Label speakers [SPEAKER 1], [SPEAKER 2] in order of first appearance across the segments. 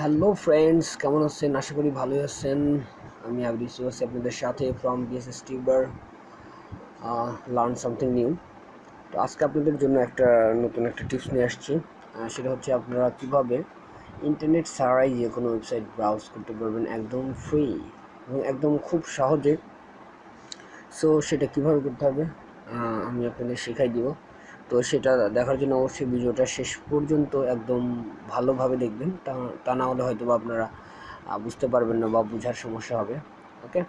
[SPEAKER 1] Hello friends, কেমন আছেন? আশা করি ভালোই আছেন। আমি আবরিসু আছি আপনাদের সাথে from BSS tuber learn something new. তো আজকে আপনাদের জন্য নতুন একটা টিপস নিয়ে আসছি। সেটা হচ্ছে আপনারা কিভাবে ইন্টারনেট ছাড়াই যে কোনো ওয়েবসাইট ব্রাউজ করতে পারবেন একদম ফ্রি এবং একদম খুব সহজে। সো সেটা কিভাবে করতে হবে আমি আপনাদের শেখাই দিব। তো সেটা দেখার জন্য অবশ্যই ভিডিওটা শেষ পর্যন্ত একদম ভালোভাবে দেখবেন, তা না হলে হয়তো বা আপনারা বুঝতে পারবেন না বা বোঝার সমস্যা হবে। ওকে,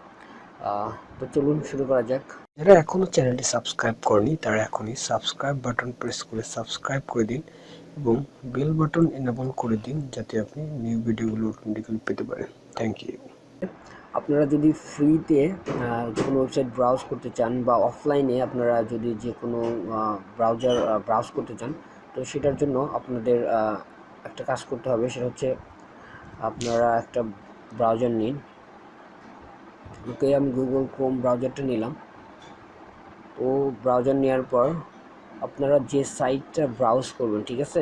[SPEAKER 1] তো চলুন শুরু করা যাক। যারা এখনও চ্যানেলটি সাবস্ক্রাইব করেনি তারা এখনই সাবস্ক্রাইব বাটন প্রেস করে সাবস্ক্রাইব করে দিন এবং বেল বাটন এনেবল করে দিন যাতে আপনি নিউ ভিডিওগুলো নোটিফিকেশন পেতে পারেন। Thank you. আপনারা যদি ফ্রিতে কোনো ওয়েবসাইট ব্রাউজ করতে চান বা অফলাইনে আপনারা যদি যে কোনো ব্রাউজ করতে চান, তো সেটার জন্য আপনাদের একটা কাজ করতে হবে। সেটা হচ্ছে আপনারা একটা ব্রাউজার নিন। ওকে, আমি গুগল ক্রোম ব্রাউজারটা নিলাম। তো ব্রাউজার নেওয়ার পর আপনারা যে সাইটটা ব্রাউজ করবেন, ঠিক আছে,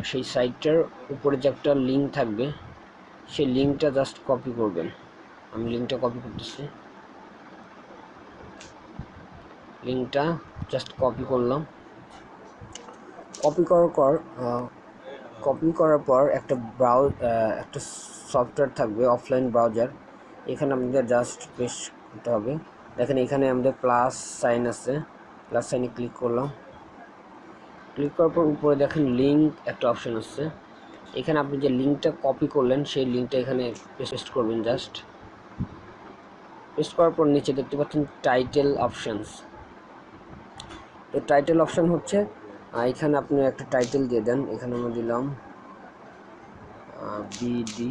[SPEAKER 1] সেই সাইটটার উপরে যে একটা লিঙ্ক থাকবে, সেই লিঙ্কটা জাস্ট কপি করবেন। আমি লিঙ্কটা কপি করতেছি। লিঙ্কটা জাস্ট কপি করলাম। কপি করার পর একটা সফটওয়্যার থাকবে অফলাইন ব্রাউজার। এখানে আমাদের জাস্ট পেস্ট করতে হবে। দেখেন এখানে আমাদের প্লাস সাইন আছে, প্লাস সাইনে ক্লিক করলাম। ক্লিক করার পর উপরে দেখেন লিঙ্ক একটা অপশন আছে। এখানে আপনি যে লিঙ্কটা কপি করলেন সেই লিঙ্কটা এখানে পেস্ট করবেন। জাস্ট পেস্ট করার পর নিচে দেখতে পাচ্ছেন টাইটেল অপশনস। তো টাইটেল অপশন হচ্ছে এখানে আপনি একটা টাইটেল দিয়ে দেন। এখানে আমরা দিলাম বিডি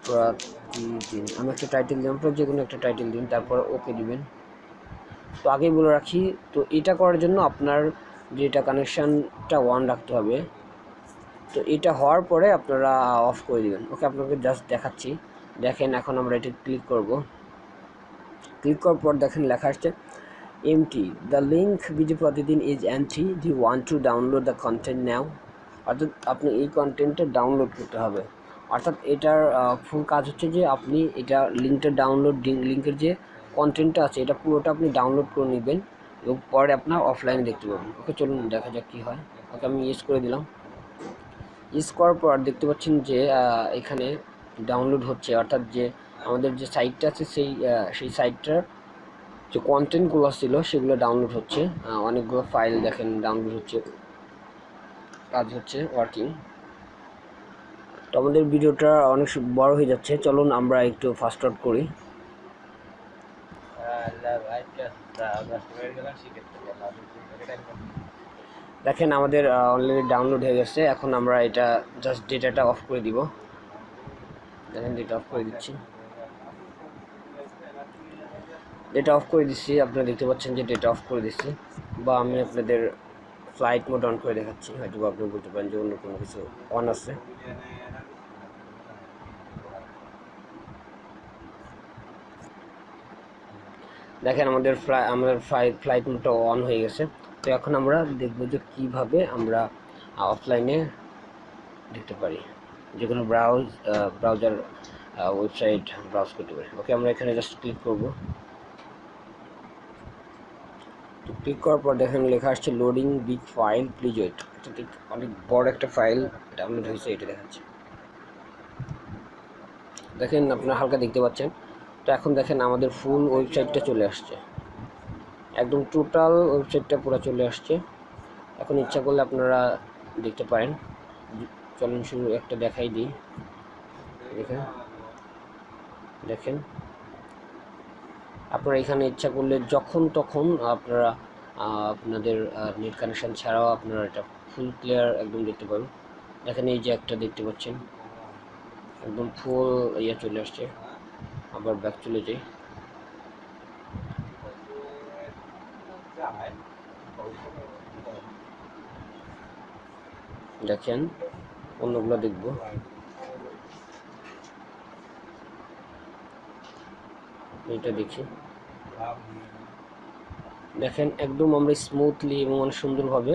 [SPEAKER 1] প্রতিদিন। আমি একটা টাইটেল দিলাম, যে কোনো একটা টাইটেল দিন, তারপর ওকে দিবেন। তো আগেই বলে রাখি, তো এটা করার জন্য আপনার ডেটা কানেকশানটা অন রাখতে হবে। তো এটা হওয়ার পরে আপনারা অফ করে দেবেন। ওকে, আপনাকে জাস্ট দেখাচ্ছি। দেখেন এখন আমরা এটা ক্লিক করব। ক্লিক করার পর দেখেন লেখা আসছে empty, the link BD Pratidin is empty, do you want to download the content now. অর্থাৎ আপনি এই কন্টেন্টটা ডাউনলোড করতে হবে। অর্থাৎ এটার ফুল কাজ হচ্ছে যে আপনি এটা লিঙ্কের যে কন্টেন্টটা আছে এটা পুরোটা আপনি ডাউনলোড করে নেবেন এবং পরে আপনার অফলাইনে দেখতে পাবেন। ওকে, চলুন দেখা যাক কী হয়। ওকে, আমি ইউজ করে দিলাম। ইউজ করার পর দেখতে পাচ্ছেন যে এখানে ডাউনলোড হচ্ছে। অর্থাৎ যে আমাদের যে সাইটটা আছে সেই সাইটটার যে কন্টেন্টগুলো ছিল সেগুলো ডাউনলোড হচ্ছে। অনেকগুলো ফাইল দেখেন ডাউনলোড হচ্ছে, কাজ হচ্ছে, ওয়ার্কিং। তো আমাদের ভিডিওটা অনেক বড় হয়ে যাচ্ছে, চলুন আমরা একটু ফাস্ট ফরওয়ার্ড করি। দেখেন আমাদের অলরেডি ডাউনলোড হয়ে গেছে। এখন আমরা এটা জাস্ট ডেটাটা অফ করে দিব। দেখেন ডেটা অফ করে দিচ্ছি। ডেটা অফ করে দিচ্ছি, আপনারা দেখতে পাচ্ছেন যে ডেটা অফ করে দিচ্ছি। বা আমি আপনাদের ফ্লাইট মোড অন করে দেখাচ্ছি, হয়তো আপনি বলতে পারেন যে অন্য কোনো কিছু অন আছে। দেখেন আমাদের ফ্লাইট মোডটা অন হয়ে গেছে। তো এখন আমরা দেখব যে কীভাবে আমরা অফলাইনে দেখতে পারি, যে কোনো ব্রাউজার ওয়েবসাইট ব্রাউজ করতে পারি। ওকে, আমরা এখানে জাস্ট ক্লিক করব। তো ক্লিক করার পর দেখেন লেখা আসছে loading big file, please wait. অনেক বড় একটা ফাইল ডাউনলোড হয়েছে, এটা দেখাচ্ছে। দেখেন আপনারা হালকা দেখতে পাচ্ছেন। তো এখন দেখেন আমাদের ফুল ওয়েবসাইটটা চলে আসছে, একদম টোটাল ওয়েবসাইটটা পুরো চলে আসছে। এখন ইচ্ছা করলে আপনারা দেখতে পারেন। চলুন শুরু একটা দেখাই দিই। দেখেন আপনারা এখানে ইচ্ছা করলে যখন তখন আপনারা আপনাদের নেট কানেকশান ছাড়াও আপনারা এটা ফুল ক্লিয়ার একদম দেখতে পাবেন। দেখেন এই যে একটা দেখতে পাচ্ছেন একদম ফুল ইয়ে চলে আসছে। আবার ব্যাক চলে যাই। দেখেন অন্যগুলো দেখব। এটা দেখি, দেখেন একদম আমরা স্মুথলি এবং অনেক সুন্দরভাবে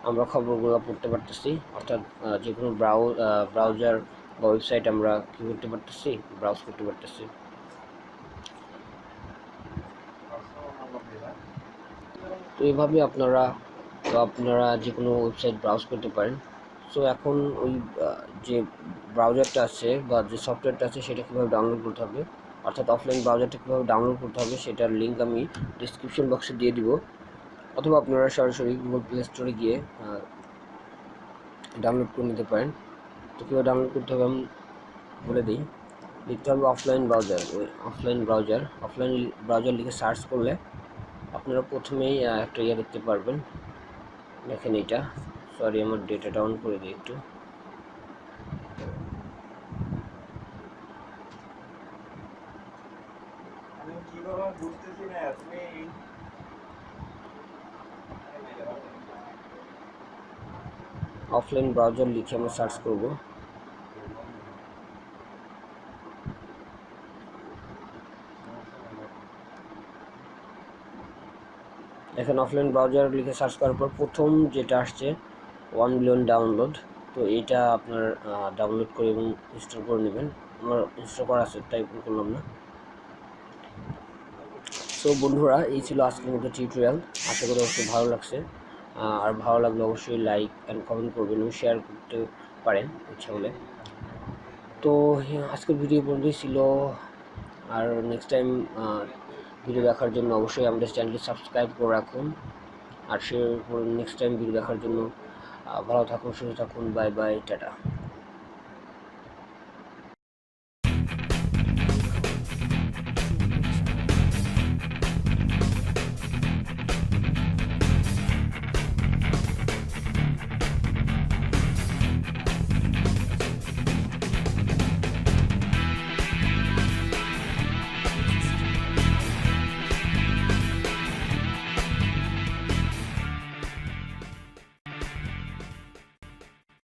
[SPEAKER 1] আমরা খবরগুলো পড়তে পারতেছি, অর্থাৎ যে কোনো ব্রাউজার বা ওয়েবসাইট আমরা কী করতে পারতেছি, ব্রাউজ করতে পারতেছি। তো এইভাবে আপনারা যে কোনো ওয়েবসাইট ব্রাউজ করতে পারেন। সো এখন ওই যে ব্রাউজারটা আছে বা যে সফটওয়্যারটা আছে সেটা কীভাবে ডাউনলোড করতে হবে, অর্থাৎ অফলাইন ব্রাউজারটা কীভাবে ডাউনলোড করতে হবে সেটার লিঙ্ক আমি ডিসক্রিপশন বক্সে দিয়ে দিব, অথবা আপনারা সরাসরি গুগল প্লে স্টোরে গিয়ে ডাউনলোড করে নিতে পারেন। তো কীভাবে ডাউনলোড করতে হবে আমি বলে দিই। লিখতে হবে অফলাইন ব্রাউজার লিখে সার্চ করলে আপনারা প্রথমেই একটা দেখতে পারবেন। দেখেন এইটা, সরি আমার ডেটাটা অন করে দিই একটু। অফলাইন ব্রাউজার লিখে আমরা সার্চ করব। এখন অফলাইন ব্রাউজার লিখে সার্চ করার পর প্রথম যেটা আসছে 1 মিলিয়ন ডাউনলোড, তো এইটা আপনার ডাউনলোড করে এবং ইনস্টল করে নেবেন। আমার ইনস্টল করা আছে তাই করলাম না। সো বন্ধুরা, এই ছিল আজকের মতো টিউটোরিয়াল। আশা করি অবশ্যই ভালো লাগছে। আর ভালো লাগলে অবশ্যই লাইক অ্যান্ড কমেন্ট করবেন এবং শেয়ার করতে পারেন ইচ্ছা হলে। তো আজকের ভিডিও পর্যন্তই ছিল। আর নেক্সট টাইম ভিডিও দেখার জন্য অবশ্যই আমাদের চ্যানেলটি সাবস্ক্রাইব করে রাখুন। আর নেক্সট টাইম ভিডিও দেখার জন্য ভালো থাকুন, সুস্থ থাকুন। Bye bye, tata.